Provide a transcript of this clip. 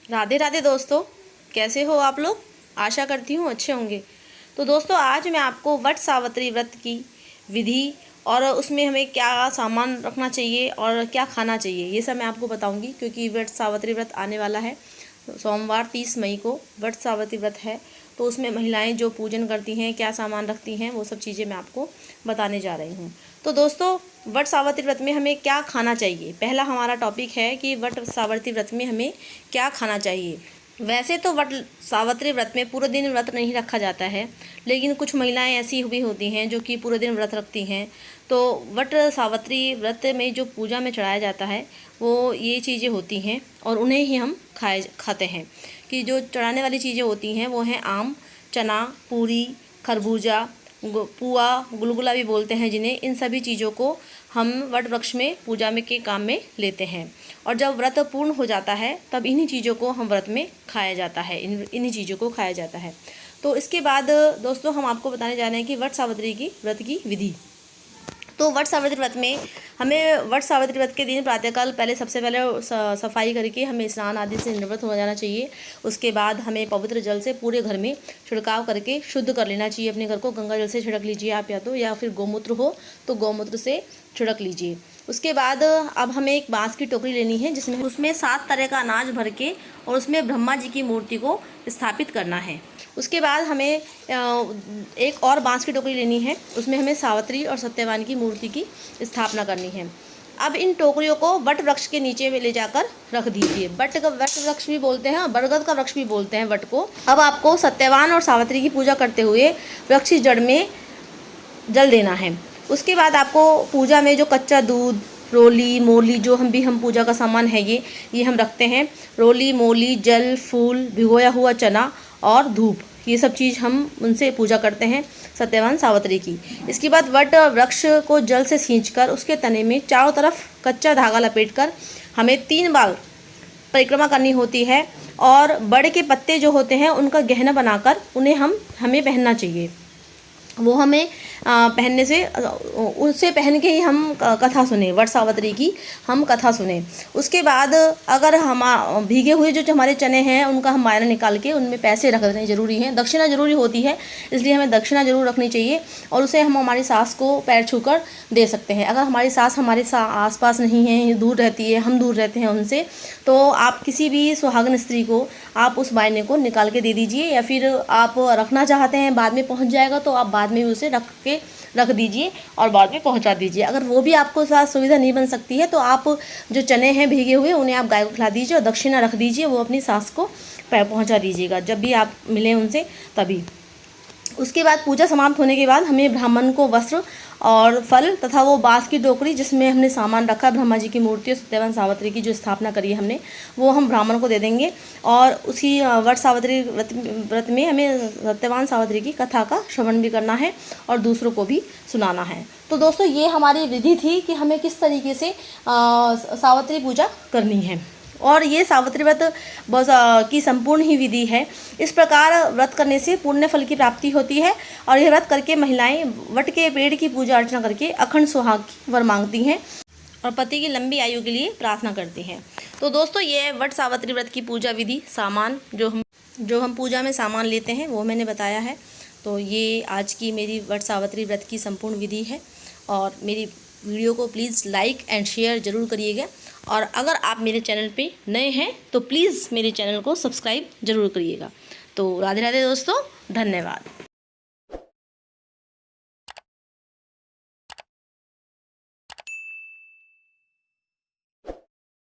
राधे राधे दोस्तों, कैसे हो आप लोग। आशा करती हूँ अच्छे होंगे। तो दोस्तों, आज मैं आपको वट सावित्री व्रत की विधि और उसमें हमें क्या सामान रखना चाहिए और क्या खाना चाहिए, ये सब मैं आपको बताऊंगी। क्योंकि वट सावित्री व्रत आने वाला है। सोमवार 30 मई को वट सावित्री व्रत है। तो उसमें महिलाएं जो पूजन करती हैं, क्या सामान रखती हैं, वो सब चीज़ें मैं आपको बताने जा रही हूँ। तो दोस्तों, वट सावित्री व्रत में हमें क्या खाना चाहिए, पहला हमारा टॉपिक है कि वट सावित्री व्रत में हमें क्या खाना चाहिए। वैसे तो वट सावित्री व्रत में पूरे दिन व्रत नहीं रखा जाता है, लेकिन कुछ महिलाएं ऐसी भी होती हैं जो कि पूरे दिन व्रत रखती हैं। तो वट सावित्री व्रत में जो पूजा में चढ़ाया जाता है वो ये चीज़ें होती हैं और उन्हें ही हम खाते हैं। कि जो चढ़ाने वाली चीज़ें होती हैं वो हैं आम, चना, पूरी, खरबूजा, पुआ, गुलगुला भी बोलते हैं जिन्हें। इन सभी चीज़ों को हम वट वृक्ष में पूजा में के काम में लेते हैं। और जब व्रत पूर्ण हो जाता है तब इन्हीं चीज़ों को हम व्रत में खाया जाता है, इन्हीं चीज़ों को खाया जाता है। तो इसके बाद दोस्तों, हम आपको बताने जा रहे हैं कि वट सावित्री की व्रत की विधि। तो वट सावित्री व्रत में हमें वट सावित्री व्रत के दिन प्रातःकाल पहले सबसे पहले सफाई करके हमें स्नान आदि से निवृत्त हो जाना चाहिए। उसके बाद हमें पवित्र जल से पूरे घर में छिड़काव करके शुद्ध कर लेना चाहिए। अपने घर को गंगा जल से छिड़क लीजिए आप, या फिर गौमूत्र हो तो गौमूत्र से छिड़क लीजिए। उसके बाद अब हमें एक बांस की टोकरी लेनी है जिसमें उसमें 7 तरह का अनाज भर के और उसमें ब्रह्मा जी की मूर्ति को स्थापित करना है। उसके बाद हमें एक और बांस की टोकरी लेनी है, उसमें हमें सावित्री और सत्यवान की मूर्ति की स्थापना करनी है। अब इन टोकरियों को वट वृक्ष के नीचे में ले जाकर रख दीजिए। वट वृक्ष भी बोलते हैं और बरगद का वृक्ष भी बोलते हैं वट को। अब आपको सत्यवान और सावित्री की पूजा करते हुए वृक्ष की जड़ में जल देना है। उसके बाद आपको पूजा में जो कच्चा दूध, रोली, मोली, जो हम पूजा का सामान है ये हम रखते हैं। रोली, मोली, जल, फूल, भिगोया हुआ चना और धूप, ये सब चीज़ हम उनसे पूजा करते हैं सत्यवान सावित्री की। इसके बाद वट वृक्ष को जल से सींचकर उसके तने में चारों तरफ कच्चा धागा लपेटकर हमें 3 बार परिक्रमा करनी होती है। और बड़े के पत्ते जो होते हैं उनका गहना बनाकर उन्हें हमें पहनना चाहिए। वो हमें पहनने से उससे पहन के ही हम कथा सुने, वट सावित्री की हम कथा सुने। उसके बाद अगर हम भीगे हुए जो हमारे चने हैं उनका हम मायना निकाल के उनमें पैसे रख देने ज़रूरी हैं। दक्षिणा ज़रूरी होती है, इसलिए हमें दक्षिणा ज़रूर रखनी चाहिए। और उसे हम हमारी सास को पैर छूकर दे सकते हैं। अगर हमारी सास हमारे आस पास नहीं है, दूर रहती है, हम दूर रहते हैं उनसे, तो आप किसी भी सुहागन स्त्री को आप उस मायने को निकाल के दे दीजिए। या फिर आप रखना चाहते हैं, बाद में पहुंच जाएगा तो आप बाद में भी उसे रख दीजिए और बाद में पहुंचा दीजिए। अगर वो भी आपको साथ सुविधा नहीं बन सकती है तो आप जो चने हैं भीगे हुए उन्हें आप गाय को खिला दीजिए और दक्षिणा रख दीजिए, वो अपनी सास को पहुंचा दीजिएगा जब भी आप मिलें उनसे तभी। उसके बाद पूजा समाप्त होने के बाद हमें ब्राह्मण को वस्त्र और फल तथा वो बांस की टोकरी जिसमें हमने सामान रखा, ब्रह्मा जी की मूर्ति और सत्यवान सावित्री की जो स्थापना करी है हमने, वो हम ब्राह्मण को दे देंगे। और उसी वट सावित्री व्रत में हमें सत्यवान सावित्री की कथा का श्रवण भी करना है और दूसरों को भी सुनाना है। तो दोस्तों, ये हमारी विधि थी कि हमें किस तरीके से सावित्री पूजा करनी है। और ये सावित्री व्रत की संपूर्ण ही विधि है। इस प्रकार व्रत करने से पुण्य फल की प्राप्ति होती है। और यह व्रत करके महिलाएं वट के पेड़ की पूजा अर्चना करके अखंड सुहाग वर मांगती हैं और पति की लंबी आयु के लिए प्रार्थना करती हैं। तो दोस्तों, ये वट सावित्री व्रत की पूजा विधि, सामान जो हम पूजा में सामान लेते हैं वो मैंने बताया है। तो ये आज की मेरी वट सावित्री व्रत की संपूर्ण विधि है। और मेरी वीडियो को प्लीज़ लाइक एंड शेयर ज़रूर करिएगा। और अगर आप मेरे चैनल पे नए हैं तो प्लीज़ मेरे चैनल को सब्सक्राइब ज़रूर करिएगा। तो राधे राधे दोस्तों, धन्यवाद।